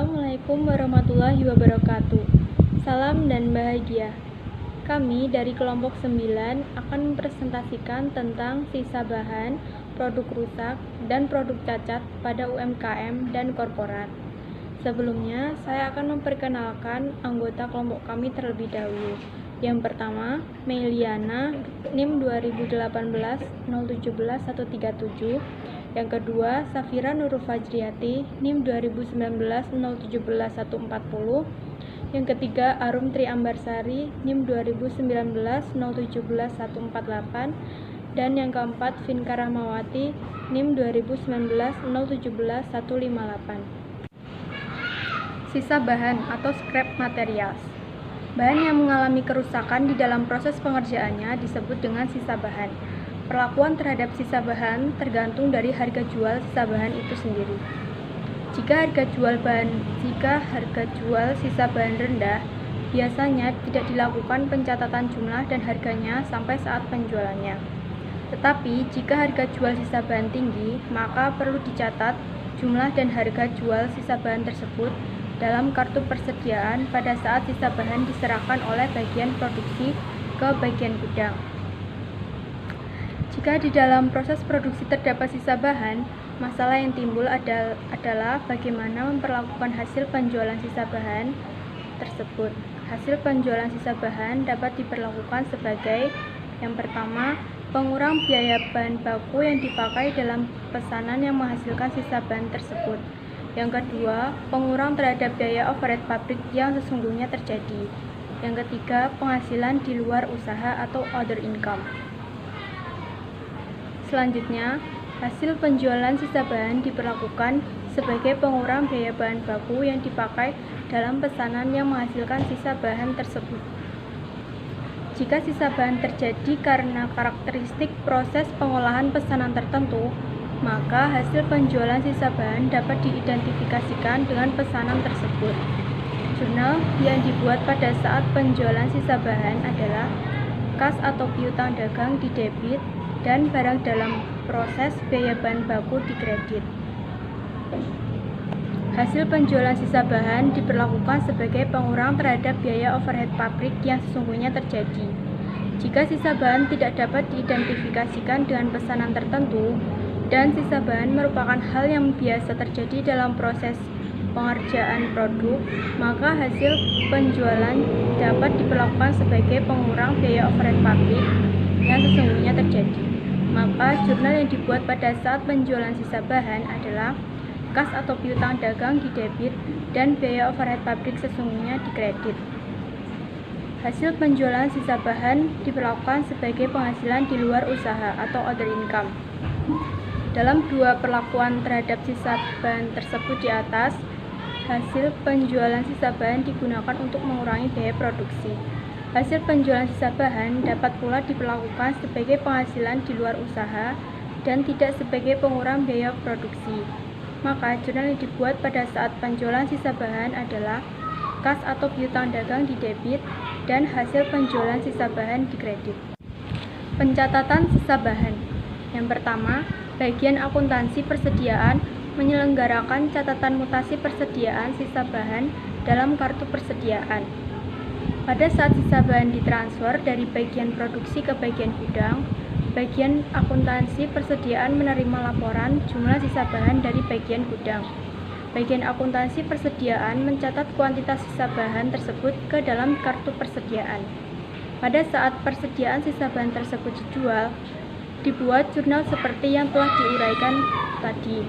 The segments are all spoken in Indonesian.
Assalamualaikum warahmatullahi wabarakatuh. Salam dan bahagia. Kami dari kelompok 9 akan mempresentasikan tentang sisa bahan, produk rusak, dan produk cacat pada UMKM dan korporat. Sebelumnya, saya akan memperkenalkan anggota kelompok kami terlebih dahulu. Yang pertama, Meliana, NIM 2018 017 137. Yang kedua, Safira Nurul Fajriati, NIM 2019 017 140. Yang ketiga, Arum Tri Ambarsari, NIM 2019 017 148. Dan yang keempat, Vinka Rahmawati, NIM 2019 017 158. Sisa bahan atau scrap materials. Bahan yang mengalami kerusakan di dalam proses pengerjaannya disebut dengan sisa bahan. Perlakuan terhadap sisa bahan tergantung dari harga jual sisa bahan itu sendiri. Jika harga jual sisa bahan rendah, biasanya tidak dilakukan pencatatan jumlah dan harganya sampai saat penjualannya. Tetapi jika harga jual sisa bahan tinggi, maka perlu dicatat jumlah dan harga jual sisa bahan tersebut dalam kartu persediaan pada saat sisa bahan diserahkan oleh bagian produksi ke bagian gudang. Jika di dalam proses produksi terdapat sisa bahan, masalah yang timbul adalah bagaimana memperlakukan hasil penjualan sisa bahan tersebut. Hasil penjualan sisa bahan dapat diperlakukan sebagai yang pertama, pengurang biaya bahan baku yang dipakai dalam pesanan yang menghasilkan sisa bahan tersebut. Yang kedua, pengurang terhadap biaya overhead pabrik yang sesungguhnya terjadi. Yang ketiga, penghasilan di luar usaha atau other income. Selanjutnya, hasil penjualan sisa bahan diperlakukan sebagai pengurang biaya bahan baku yang dipakai dalam pesanan yang menghasilkan sisa bahan tersebut. Jika sisa bahan terjadi karena karakteristik proses pengolahan pesanan tertentu, maka hasil penjualan sisa bahan dapat diidentifikasikan dengan pesanan tersebut. Jurnal yang dibuat pada saat penjualan sisa bahan adalah kas atau piutang dagang di debit dan barang dalam proses biaya bahan baku di kredit. Hasil penjualan sisa bahan diperlakukan sebagai pengurang terhadap biaya overhead pabrik yang sesungguhnya terjadi. Jika sisa bahan tidak dapat diidentifikasikan dengan pesanan tertentu, dan sisa bahan merupakan hal yang biasa terjadi dalam proses pengerjaan produk, maka hasil penjualan dapat diperlakukan sebagai pengurang biaya overhead pabrik yang sesungguhnya terjadi. Maka jurnal yang dibuat pada saat penjualan sisa bahan adalah kas atau piutang dagang di debit dan biaya overhead pabrik sesungguhnya di kredit. Hasil penjualan sisa bahan diperlakukan sebagai penghasilan di luar usaha atau other income. Dalam dua perlakuan terhadap sisa bahan tersebut di atas, hasil penjualan sisa bahan digunakan untuk mengurangi biaya produksi. Hasil penjualan sisa bahan dapat pula diperlakukan sebagai penghasilan di luar usaha dan tidak sebagai pengurang biaya produksi. Maka jurnal yang dibuat pada saat penjualan sisa bahan adalah kas atau piutang dagang di debit dan hasil penjualan sisa bahan di kredit. Pencatatan sisa bahan. Yang pertama, bagian akuntansi persediaan menyelenggarakan catatan mutasi persediaan sisa bahan dalam kartu persediaan. Pada saat sisa bahan ditransfer dari bagian produksi ke bagian gudang, bagian akuntansi persediaan menerima laporan jumlah sisa bahan dari bagian gudang. Bagian akuntansi persediaan mencatat kuantitas sisa bahan tersebut ke dalam kartu persediaan. Pada saat persediaan sisa bahan tersebut dijual, dibuat jurnal seperti yang telah diuraikan tadi.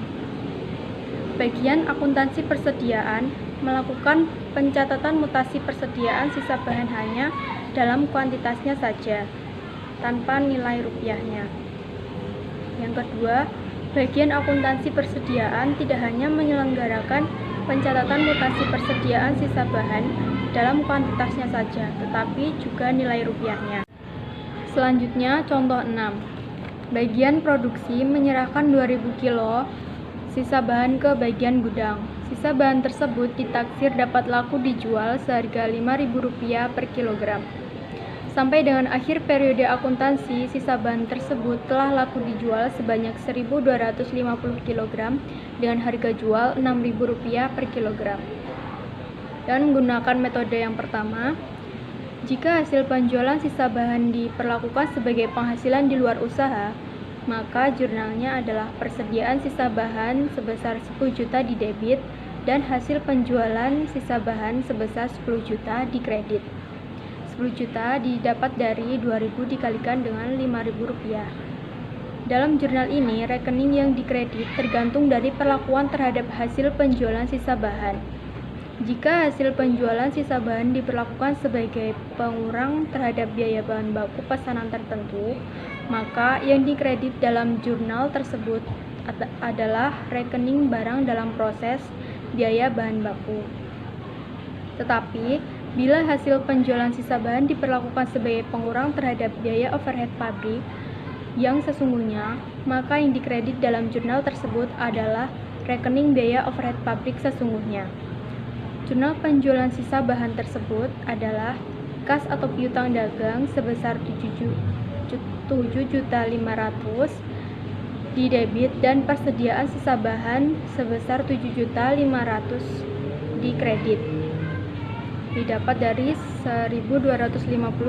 Bagian akuntansi persediaan melakukan pencatatan mutasi persediaan sisa bahan hanya dalam kuantitasnya saja, tanpa nilai rupiahnya. Yang kedua, bagian akuntansi persediaan tidak hanya menyelenggarakan pencatatan mutasi persediaan sisa bahan dalam kuantitasnya saja, tetapi juga nilai rupiahnya. Selanjutnya, contoh 6. Bagian produksi menyerahkan 2000 kilo sisa bahan ke bagian gudang. Sisa bahan tersebut ditaksir dapat laku dijual seharga Rp5.000 per kilogram. Sampai dengan akhir periode akuntansi, sisa bahan tersebut telah laku dijual sebanyak 1.250 kg dengan harga jual Rp6.000 per kilogram. Dan menggunakan metode yang pertama, jika hasil penjualan sisa bahan diperlakukan sebagai penghasilan di luar usaha, maka jurnalnya adalah persediaan sisa bahan sebesar 10 juta di debit dan hasil penjualan sisa bahan sebesar 10 juta di kredit. 10 juta didapat dari 2.000 dikalikan dengan Rp5.000. Dalam jurnal ini, rekening yang dikredit tergantung dari perlakuan terhadap hasil penjualan sisa bahan. Jika hasil penjualan sisa bahan diperlakukan sebagai pengurang terhadap biaya bahan baku pesanan tertentu, maka yang dikredit dalam jurnal tersebut adalah rekening barang dalam proses biaya bahan baku. Tetapi, bila hasil penjualan sisa bahan diperlakukan sebagai pengurang terhadap biaya overhead pabrik yang sesungguhnya, maka yang dikredit dalam jurnal tersebut adalah rekening biaya overhead pabrik sesungguhnya. Jurnal penjualan sisa bahan tersebut adalah kas atau piutang dagang sebesar 7.500.000 di debit dan persediaan sisa bahan sebesar 7.500.000 di kredit. Didapat dari 1.250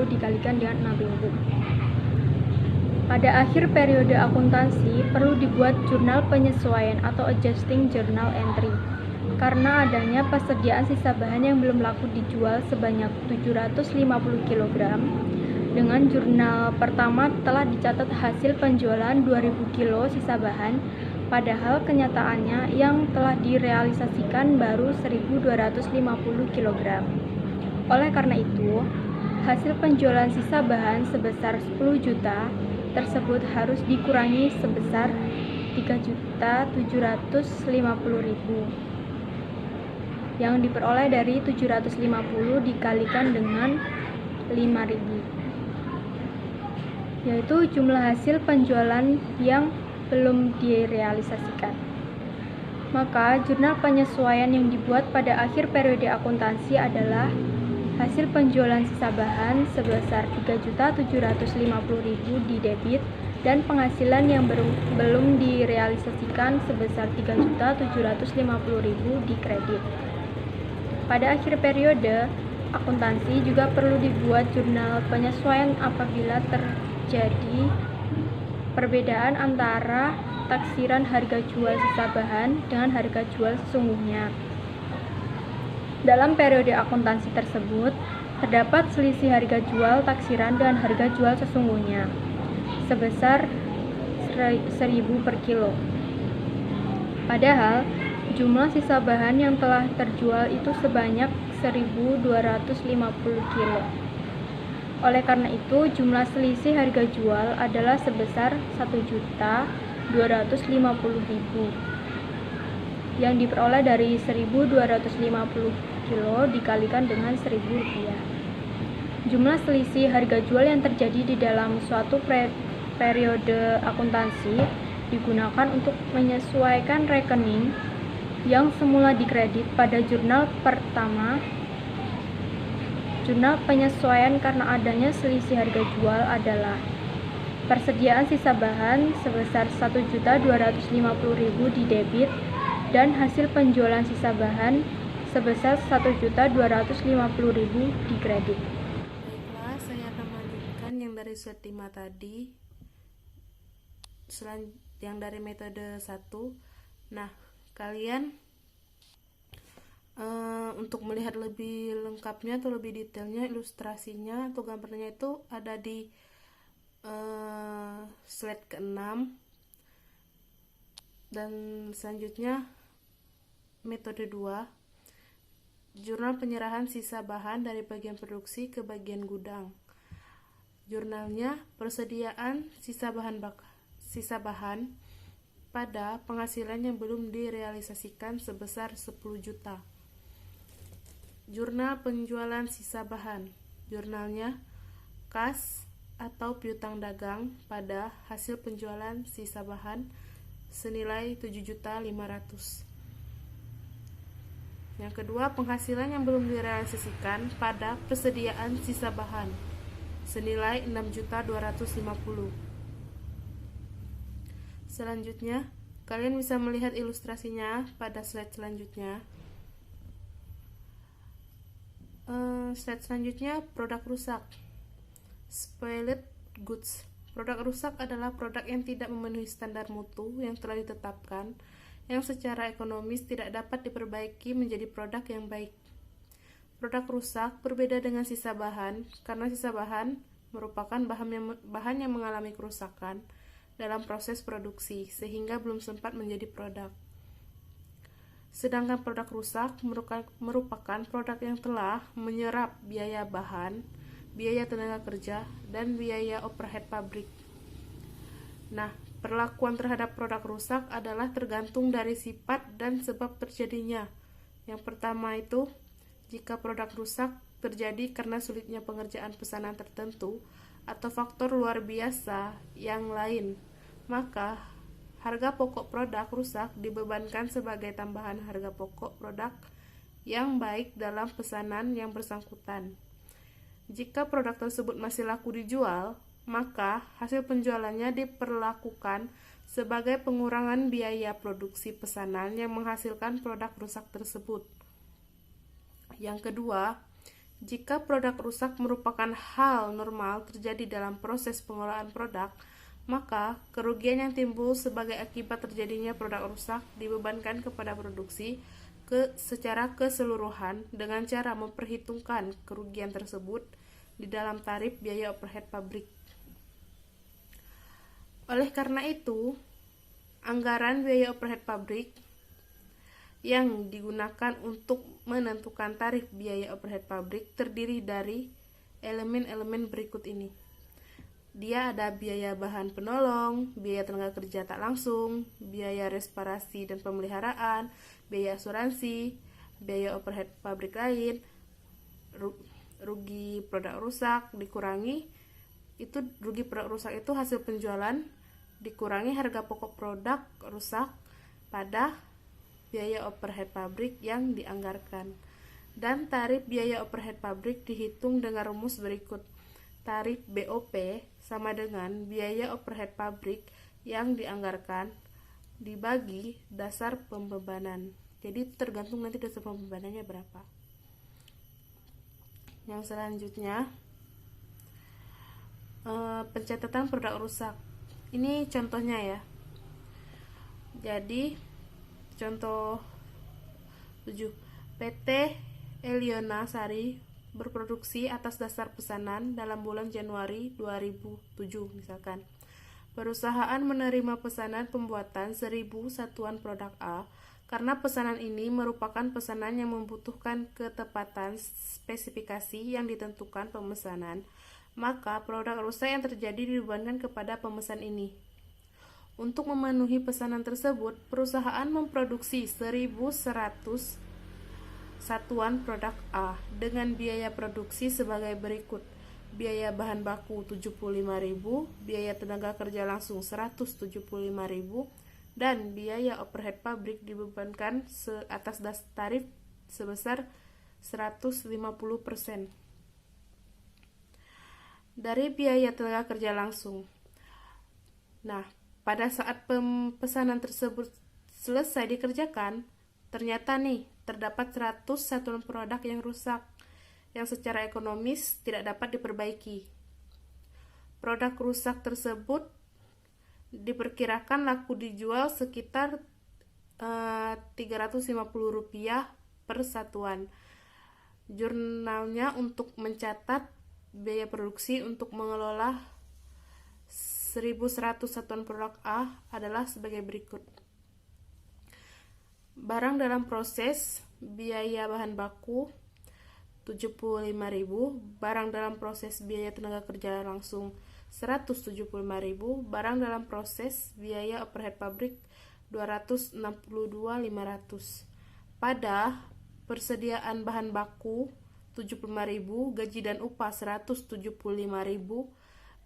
dikalikan dengan 6.000. Pada akhir periode akuntansi perlu dibuat jurnal penyesuaian atau adjusting journal entry. Karena adanya persediaan sisa bahan yang belum laku dijual sebanyak 750 kg, dengan jurnal pertama telah dicatat hasil penjualan 2.000 kg sisa bahan, padahal kenyataannya yang telah direalisasikan baru 1.250 kg. Oleh karena itu, hasil penjualan sisa bahan sebesar 10 juta tersebut harus dikurangi sebesar 3.750.000 yang diperoleh dari 750 dikalikan dengan 5.000, yaitu jumlah hasil penjualan yang belum direalisasikan. Maka jurnal penyesuaian yang dibuat pada akhir periode akuntansi adalah hasil penjualan sisa bahan sebesar 3.750.000 di debit dan penghasilan yang belum direalisasikan sebesar 3.750.000 di kredit. Pada akhir periode akuntansi juga perlu dibuat jurnal penyesuaian apabila terjadi perbedaan antara taksiran harga jual sisa bahan dengan harga jual sesungguhnya. Dalam periode akuntansi tersebut, terdapat selisih harga jual taksiran dengan harga jual sesungguhnya sebesar 1.000 per kilo. Padahal, jumlah sisa bahan yang telah terjual itu sebanyak 1.250 kilo. Oleh karena itu, jumlah selisih harga jual adalah sebesar 1.250.000 yang diperoleh dari 1.250 kilo dikalikan dengan Rp1.000. Jumlah selisih harga jual yang terjadi di dalam suatu periode akuntansi digunakan untuk menyesuaikan rekening yang semula dikredit pada jurnal pertama. Jurnal penyesuaian karena adanya selisih harga jual adalah persediaan sisa bahan sebesar 1.250.000 di debit dan hasil penjualan sisa bahan sebesar 1.250.000 di kredit. Baiklah, saya akan melanjutkan yang dari slide 5 tadi, yang dari metode 1. Nah, kalian untuk melihat lebih lengkapnya atau lebih detailnya, ilustrasinya atau gambarnya itu ada di slide ke-6. Dan selanjutnya metode 2, jurnal penyerahan sisa bahan dari bagian produksi ke bagian gudang. Jurnalnya persediaan sisa bahan pada penghasilan yang belum direalisasikan sebesar 10 juta. Jurnal penjualan sisa bahan. Jurnalnya kas atau piutang dagang pada hasil penjualan sisa bahan senilai 7.500.000. Yang kedua, penghasilan yang belum direalisasikan pada persediaan sisa bahan senilai 6.250.000. Selanjutnya, kalian bisa melihat ilustrasinya pada slide selanjutnya. Slide selanjutnya, produk rusak. Spoiled goods. Produk rusak adalah produk yang tidak memenuhi standar mutu yang telah ditetapkan, yang secara ekonomis tidak dapat diperbaiki menjadi produk yang baik. Produk rusak berbeda dengan sisa bahan, karena sisa bahan merupakan bahan yang mengalami kerusakan dalam proses produksi, sehingga belum sempat menjadi produk. Sedangkan produk rusak merupakan produk yang telah menyerap biaya bahan, biaya tenaga kerja, dan biaya overhead pabrik. Nah, perlakuan terhadap produk rusak adalah tergantung dari sifat dan sebab terjadinya. Yang pertama itu, jika produk rusak terjadi karena sulitnya pengerjaan pesanan tertentu atau faktor luar biasa yang lain, maka harga pokok produk rusak dibebankan sebagai tambahan harga pokok produk yang baik dalam pesanan yang bersangkutan. Jika produk tersebut masih laku dijual, maka hasil penjualannya diperlakukan sebagai pengurangan biaya produksi pesanan yang menghasilkan produk rusak tersebut. Yang kedua, jika produk rusak merupakan hal normal terjadi dalam proses pengolahan produk, maka kerugian yang timbul sebagai akibat terjadinya produk rusak dibebankan kepada produksi secara keseluruhan dengan cara memperhitungkan kerugian tersebut di dalam tarif biaya overhead pabrik. Oleh karena itu, anggaran biaya overhead pabrik yang digunakan untuk menentukan tarif biaya overhead pabrik terdiri dari elemen-elemen berikut ini. Dia ada biaya bahan penolong, biaya tenaga kerja tak langsung, biaya reparasi dan pemeliharaan, biaya asuransi, biaya overhead pabrik lain, rugi produk rusak dikurangi. Itu rugi produk rusak itu hasil penjualan dikurangi harga pokok produk rusak pada biaya overhead pabrik yang dianggarkan. Dan tarif biaya overhead pabrik dihitung dengan rumus berikut. Tarif BOP sama dengan biaya overhead pabrik yang dianggarkan dibagi dasar pembebanan. Jadi tergantung nanti dasar pembebanannya berapa. Yang selanjutnya, pencatatan produk rusak. Ini contohnya ya. Jadi contoh 7, PT Eliona Sari berproduksi atas dasar pesanan dalam bulan Januari 2007 misalkan. Perusahaan menerima pesanan pembuatan 1000 satuan produk A karena pesanan ini merupakan pesanan yang membutuhkan ketepatan spesifikasi yang ditentukan pemesanan, maka produk rusak yang terjadi dibebankan kepada pemesan ini. Untuk memenuhi pesanan tersebut, perusahaan memproduksi 1100 satuan produk A dengan biaya produksi sebagai berikut. Biaya bahan baku 75.000, biaya tenaga kerja langsung 175.000, dan biaya overhead pabrik dibebankan atas tarif sebesar 150% dari biaya tenaga kerja langsung. Nah, pada saat pesanan tersebut selesai dikerjakan, ternyata nih terdapat 100 satuan produk yang rusak, yang secara ekonomis tidak dapat diperbaiki. Produk rusak tersebut diperkirakan laku dijual sekitar Rp350 per satuan. Jurnalnya untuk mencatat biaya produksi untuk mengelola 1100 satuan produk A adalah sebagai berikut. Barang dalam proses, biaya bahan baku 75.000, barang dalam proses biaya tenaga kerja langsung 175.000, barang dalam proses biaya overhead pabrik 262.500. Pada persediaan bahan baku 75.000, gaji dan upah 175.000,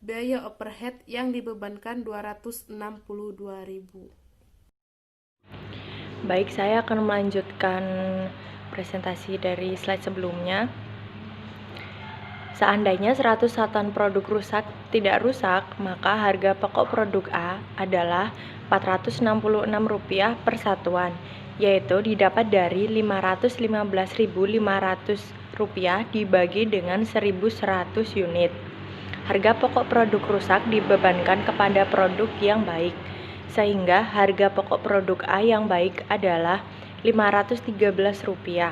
biaya overhead yang dibebankan 262.000. Baik, saya akan melanjutkan presentasi dari slide sebelumnya. Seandainya 100 satuan produk rusak tidak rusak, maka harga pokok produk A adalah Rp466 per satuan, yaitu didapat dari 515.500 dibagi dengan 1.100 unit. Harga pokok produk rusak dibebankan kepada produk yang baik, sehingga harga pokok produk A yang baik adalah Rp513,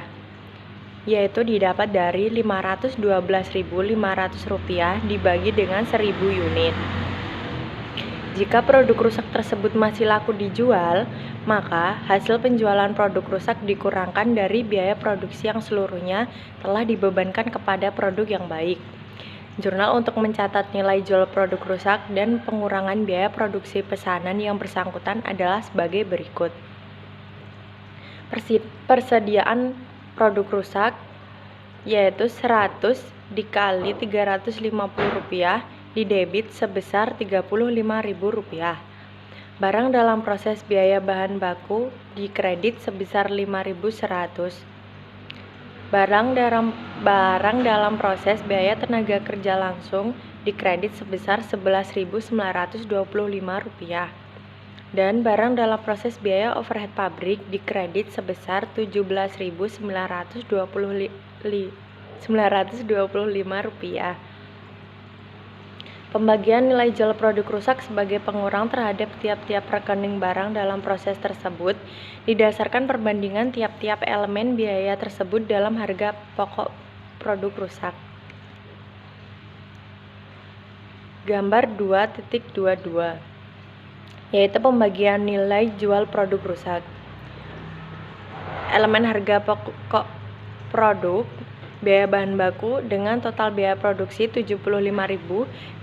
yaitu didapat dari Rp512.500 dibagi dengan 1.000 unit. Jika produk rusak tersebut masih laku dijual, maka hasil penjualan produk rusak dikurangkan dari biaya produksi yang seluruhnya telah dibebankan kepada produk yang baik. Jurnal untuk mencatat nilai jual produk rusak dan pengurangan biaya produksi pesanan yang bersangkutan adalah sebagai berikut. Persediaan produk rusak yaitu 100 dikali Rp350 didebit sebesar Rp35.000. Barang dalam proses biaya bahan baku dikredit sebesar Rp5.100. Barang dalam proses biaya tenaga kerja langsung dikredit sebesar Rp11.925, dan barang dalam proses biaya overhead pabrik dikredit sebesar Rp17.925. Pembagian nilai jual produk rusak sebagai pengurang terhadap tiap-tiap rekening barang dalam proses tersebut didasarkan perbandingan tiap-tiap elemen biaya tersebut dalam harga pokok produk rusak. Gambar 2.22, yaitu pembagian nilai jual produk rusak. Elemen harga pokok produk, biaya bahan baku dengan total biaya produksi Rp75.000,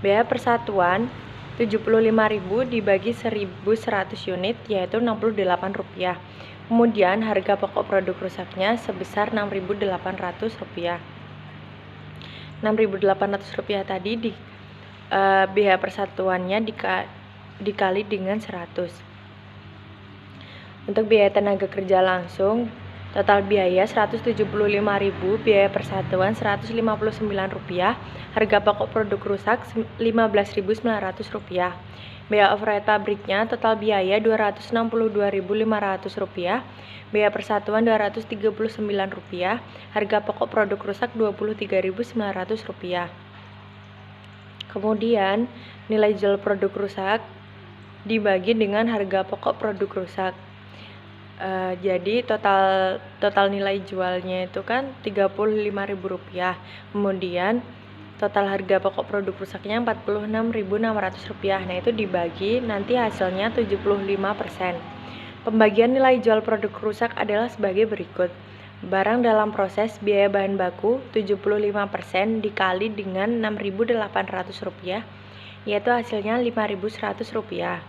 biaya persatuan Rp75.000 dibagi 1.100 unit yaitu Rp68. Kemudian harga pokok produk rusaknya sebesar Rp6.800. Rp6.800 tadi biaya persatuannya dikali dengan 100. Untuk biaya tenaga kerja langsung, total biaya Rp175.000, biaya persatuan Rp159, harga pokok produk rusak Rp15.900. Biaya overhead pabriknya total biaya Rp262.500, biaya persatuan Rp239, harga pokok produk rusak Rp23.900. Kemudian nilai jual produk rusak dibagi dengan harga pokok produk rusak. Jadi total nilai jualnya itu kan Rp35.000. Kemudian total harga pokok produk rusaknya Rp46.600. Nah, itu dibagi nanti hasilnya 75%. Pembagian nilai jual produk rusak adalah sebagai berikut. Barang dalam proses biaya bahan baku 75% dikali dengan Rp6.800, yaitu hasilnya Rp5.100.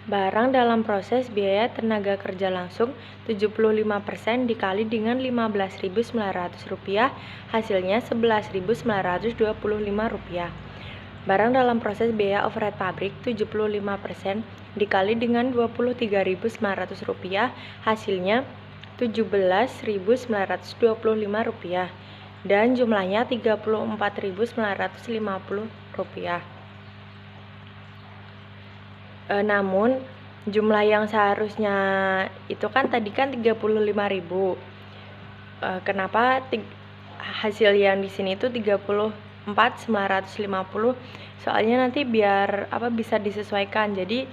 Barang dalam proses biaya tenaga kerja langsung 75% dikali dengan Rp15.900, hasilnya Rp11.925. Barang dalam proses biaya overhead pabrik 75% dikali dengan Rp23.900, hasilnya Rp17.925 dan jumlahnya Rp34.950. Namun jumlah yang seharusnya itu kan tadi kan 35.000. Kenapa hasil yang di sini itu 34.950? Soalnya nanti biar bisa disesuaikan. Jadi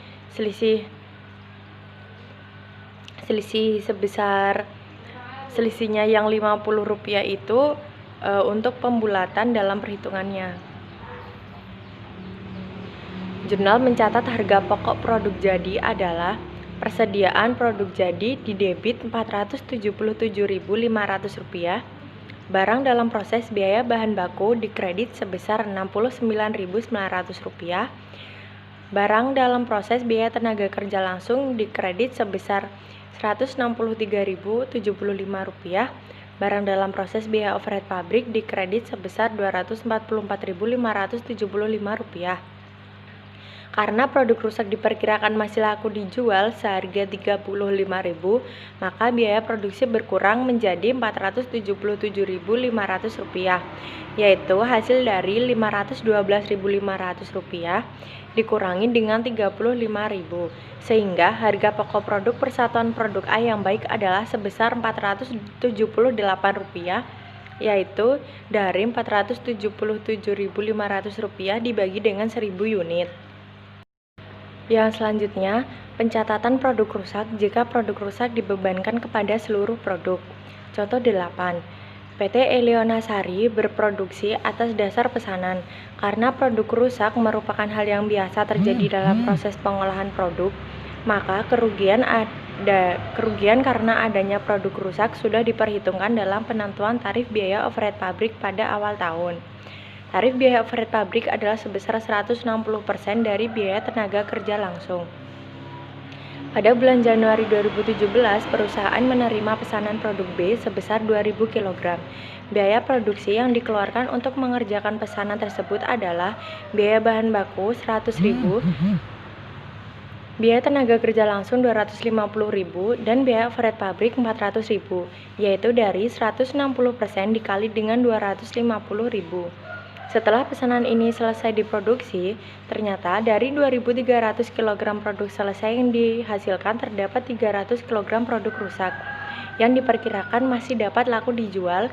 selisihnya yang Rp50 itu untuk pembulatan dalam perhitungannya. Jurnal mencatat harga pokok produk jadi adalah persediaan produk jadi didebit Rp477.500, barang dalam proses biaya bahan baku dikredit sebesar Rp69.900, barang dalam proses biaya tenaga kerja langsung dikredit sebesar Rp163.075, barang dalam proses biaya overhead pabrik dikredit sebesar Rp244.575. Karena produk rusak diperkirakan masih laku dijual seharga Rp35.000, maka biaya produksi berkurang menjadi Rp477.500, yaitu hasil dari Rp512.500 dikurangi dengan Rp35.000, sehingga harga pokok produk persatuan produk A yang baik adalah sebesar Rp478, yaitu dari Rp477.500 dibagi dengan 1.000 unit. Yang selanjutnya, pencatatan produk rusak jika produk rusak dibebankan kepada seluruh produk. Contoh 8. PT Eleona Sari berproduksi atas dasar pesanan. Karena produk rusak merupakan hal yang biasa terjadi dalam proses pengolahan produk, maka kerugian karena adanya produk rusak sudah diperhitungkan dalam penentuan tarif biaya overhead pabrik pada awal tahun. Tarif biaya overhead pabrik adalah sebesar 160% dari biaya tenaga kerja langsung. Pada bulan Januari 2017, perusahaan menerima pesanan produk B sebesar 2.000 kg. Biaya produksi yang dikeluarkan untuk mengerjakan pesanan tersebut adalah biaya bahan baku 100.000, biaya tenaga kerja langsung 250.000, dan biaya overhead pabrik 400.000, yaitu dari 160% dikali dengan 250.000. Setelah pesanan ini selesai diproduksi, ternyata dari 2.300 kg produk selesai yang dihasilkan terdapat 300 kg produk rusak, yang diperkirakan masih dapat laku dijual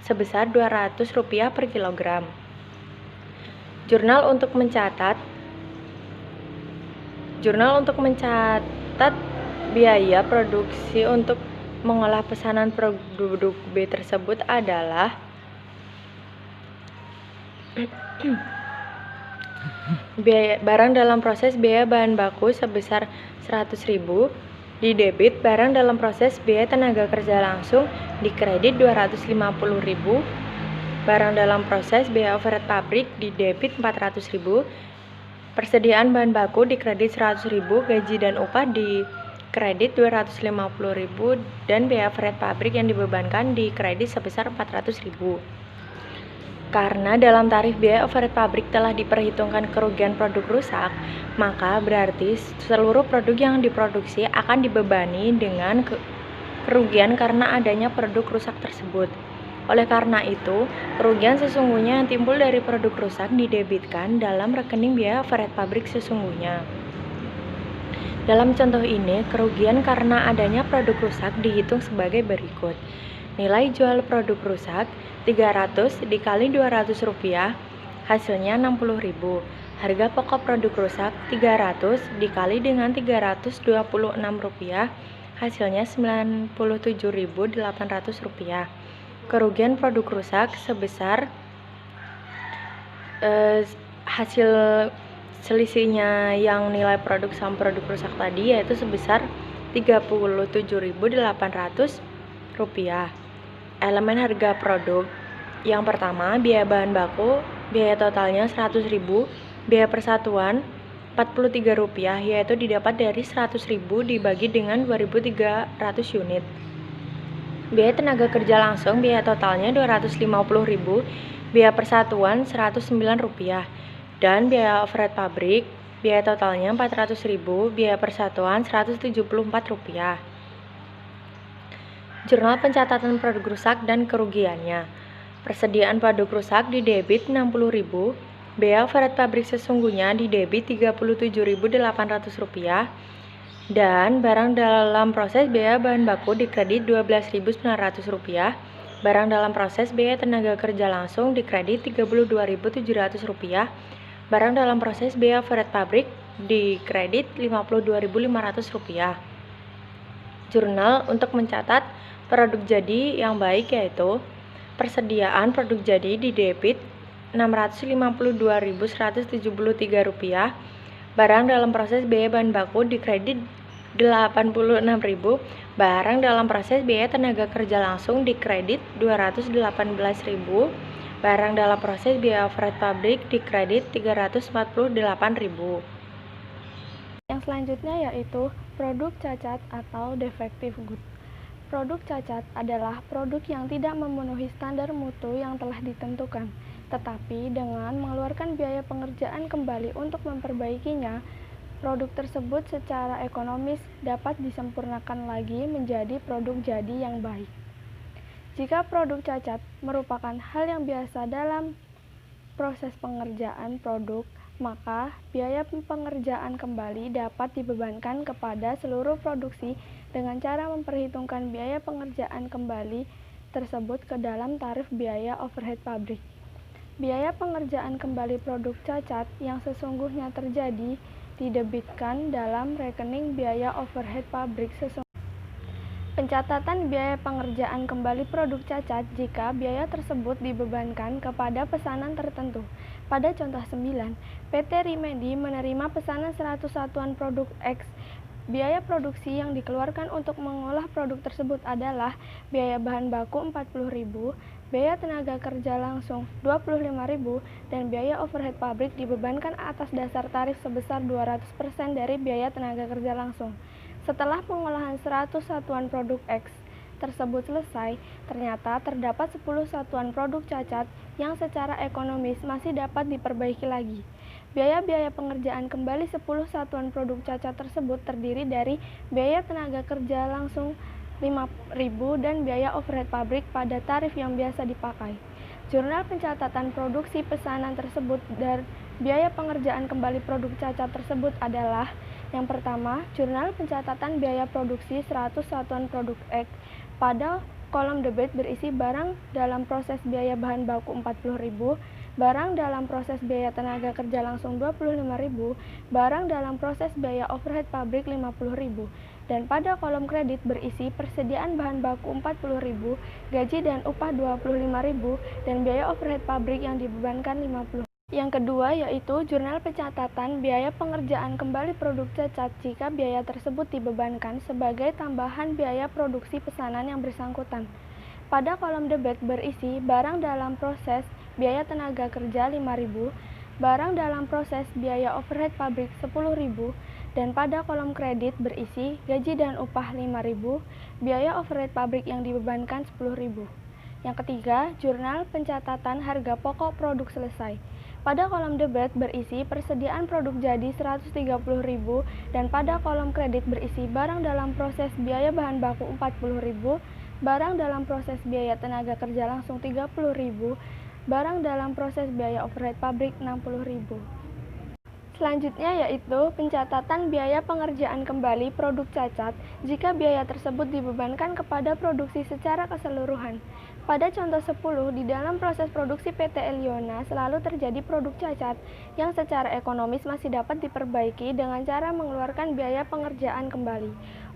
sebesar Rp200 per kilogram. Jurnal untuk mencatat biaya produksi untuk mengolah pesanan produk B tersebut adalah barang dalam proses biaya bahan baku sebesar 100.000 didebit barang dalam proses biaya tenaga kerja langsung dikredit 250.000, barang dalam proses biaya overhead pabrik didebit 400.000, persediaan bahan baku dikredit 100.000, gaji dan upah dikredit 250.000, dan biaya overhead pabrik yang dibebankan dikredit sebesar 400.000. Karena dalam tarif biaya overhead pabrik telah diperhitungkan kerugian produk rusak, maka berarti seluruh produk yang diproduksi akan dibebani dengan kerugian karena adanya produk rusak tersebut. Oleh karena itu, kerugian sesungguhnya yang timbul dari produk rusak didebitkan dalam rekening biaya overhead pabrik sesungguhnya. Dalam contoh ini, kerugian karena adanya produk rusak dihitung sebagai berikut. Nilai jual produk rusak 300 dikali Rp200, hasilnya Rp60.000. Harga pokok produk rusak 300 dikali dengan Rp326, hasilnya Rp97.800. Kerugian produk rusak sebesar hasil selisihnya yang nilai produk sama produk rusak tadi, yaitu sebesar Rp37.800. Elemen harga produk yang pertama, biaya bahan baku, biaya totalnya Rp100.000, biaya persatuan Rp43, yaitu didapat dari Rp100.000 dibagi dengan 2.300 unit. Biaya tenaga kerja langsung, biaya totalnya Rp250.000, biaya persatuan Rp109, dan biaya overhead pabrik, biaya totalnya Rp400.000, biaya persatuan Rp174. Jurnal pencatatan produk rusak dan kerugiannya. Persediaan produk rusak didebit Rp60.000, biaya overhead pabrik sesungguhnya didebit Rp37.800, dan barang dalam proses biaya bahan baku dikredit Rp12.900, barang dalam proses biaya tenaga kerja langsung dikredit Rp32.700, barang dalam proses biaya overhead pabrik dikredit Rp52.500. Jurnal untuk mencatat produk jadi yang baik, yaitu persediaan produk jadi didebit Rp652.173, barang dalam proses biaya bahan baku dikredit Rp86.000, barang dalam proses biaya tenaga kerja langsung dikredit Rp218.000, barang dalam proses biaya overhead pabrik dikredit Rp348.000. Yang selanjutnya yaitu produk cacat atau defective good. Produk cacat adalah produk yang tidak memenuhi standar mutu yang telah ditentukan, tetapi dengan mengeluarkan biaya pengerjaan kembali untuk memperbaikinya, produk tersebut secara ekonomis dapat disempurnakan lagi menjadi produk jadi yang baik. Jika produk cacat merupakan hal yang biasa dalam proses pengerjaan produk, maka biaya pengerjaan kembali dapat dibebankan kepada seluruh produksi dengan cara memperhitungkan biaya pengerjaan kembali tersebut ke dalam tarif biaya overhead pabrik. Biaya pengerjaan kembali produk cacat yang sesungguhnya terjadi didebitkan dalam rekening biaya overhead pabrik sesungguhnya. Pencatatan biaya pengerjaan kembali produk cacat jika biaya tersebut dibebankan kepada pesanan tertentu. Pada contoh 9, PT Rimedi menerima pesanan 100 satuan produk X. Biaya produksi yang dikeluarkan untuk mengolah produk tersebut adalah biaya bahan baku 40.000, biaya tenaga kerja langsung 25.000, dan biaya overhead pabrik dibebankan atas dasar tarif sebesar 200% dari biaya tenaga kerja langsung. Setelah pengolahan 100 satuan produk X tersebut selesai, ternyata terdapat 10 satuan produk cacat yang secara ekonomis masih dapat diperbaiki lagi. Biaya-biaya pengerjaan kembali 10 satuan produk cacat tersebut terdiri dari biaya tenaga kerja langsung 5.000 dan biaya overhead pabrik pada tarif yang biasa dipakai. Jurnal pencatatan produksi pesanan tersebut dan biaya pengerjaan kembali produk cacat tersebut adalah: yang pertama, jurnal pencatatan biaya produksi 100 satuan produk X. Pada kolom debit berisi barang dalam proses biaya bahan baku 40.000, barang dalam proses biaya tenaga kerja langsung 25.000, barang dalam proses biaya overhead pabrik 50.000. Dan pada kolom kredit berisi persediaan bahan baku 40.000, gaji dan upah 25.000, dan biaya overhead pabrik yang dibebankan 50.000. Yang kedua yaitu jurnal pencatatan biaya pengerjaan kembali produk cacat jika biaya tersebut dibebankan sebagai tambahan biaya produksi pesanan yang bersangkutan. Pada kolom debit berisi barang dalam proses biaya tenaga kerja 5.000, barang dalam proses biaya overhead pabrik 10.000, dan pada kolom kredit berisi gaji dan upah 5.000, biaya overhead pabrik yang dibebankan 10.000. Yang ketiga, jurnal pencatatan harga pokok produk selesai. Pada kolom debit berisi persediaan produk jadi 130.000 dan pada kolom kredit berisi barang dalam proses biaya bahan baku 40.000, barang dalam proses biaya tenaga kerja langsung 30.000, barang dalam proses biaya overhead pabrik 60.000. Selanjutnya yaitu pencatatan biaya pengerjaan kembali produk cacat jika biaya tersebut dibebankan kepada produksi secara keseluruhan. Pada contoh 10, di dalam proses produksi PT Eliona selalu terjadi produk cacat yang secara ekonomis masih dapat diperbaiki dengan cara mengeluarkan biaya pengerjaan kembali.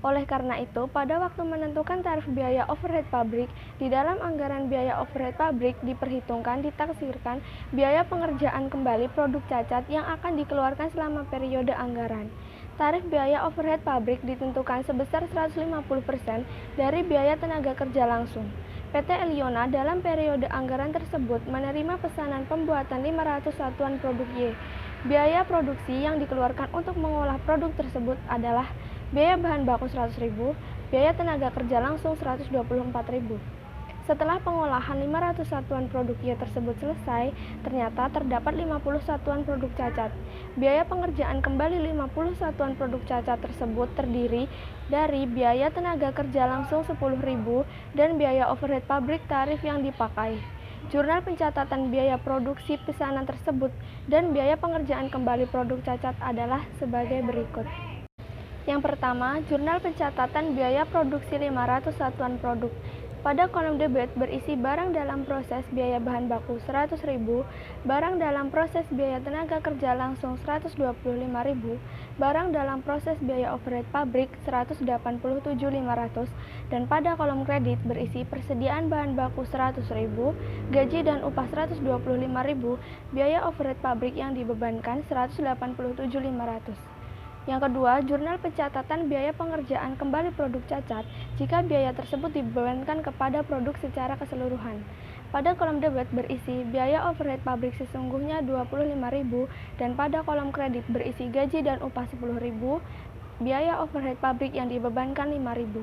Oleh karena itu, pada waktu menentukan tarif biaya overhead pabrik, di dalam anggaran biaya overhead pabrik diperhitungkan ditaksirkan biaya pengerjaan kembali produk cacat yang akan dikeluarkan selama periode anggaran. Tarif biaya overhead pabrik ditentukan sebesar 150% dari biaya tenaga kerja langsung. PT Eliona dalam periode anggaran tersebut menerima pesanan pembuatan 500 satuan produk Y. Biaya produksi yang dikeluarkan untuk mengolah produk tersebut adalah biaya bahan baku 100.000, biaya tenaga kerja langsung 124.000. Setelah pengolahan 500 satuan produk Y tersebut selesai, ternyata terdapat 50 satuan produk cacat. Biaya pengerjaan kembali 50 satuan produk cacat tersebut terdiri dari biaya tenaga kerja langsung 10.000 dan biaya overhead pabrik tarif yang dipakai. Jurnal pencatatan biaya produksi pesanan tersebut dan biaya pengerjaan kembali produk cacat adalah sebagai berikut. Yang pertama, jurnal pencatatan biaya produksi 500 satuan produk. Pada kolom debit berisi barang dalam proses biaya bahan baku 100.000, barang dalam proses biaya tenaga kerja langsung 125.000, barang dalam proses biaya overhead pabrik 187.500, dan pada kolom kredit berisi persediaan bahan baku 100.000, gaji dan upah 125.000, biaya overhead pabrik yang dibebankan 187.500. Yang kedua, jurnal pencatatan biaya pengerjaan kembali produk cacat jika biaya tersebut dibebankan kepada produk secara keseluruhan. Pada kolom debit berisi biaya overhead pabrik sesungguhnya 25.000 dan pada kolom kredit berisi gaji dan upah 10.000, biaya overhead pabrik yang dibebankan 5.000.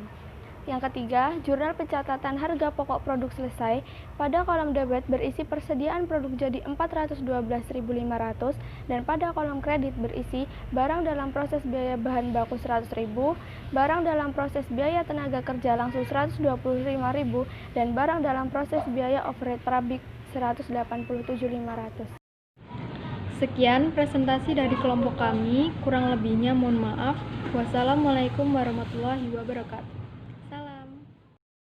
Yang ketiga, jurnal pencatatan harga pokok produk selesai. Pada kolom debit berisi persediaan produk jadi 412.500 dan pada kolom kredit berisi barang dalam proses biaya bahan baku 100.000, barang dalam proses biaya tenaga kerja langsung 125.000 dan barang dalam proses biaya overhead pabrik 187.500. Sekian presentasi dari kelompok kami, kurang lebihnya mohon maaf. Wassalamualaikum warahmatullahi wabarakatuh.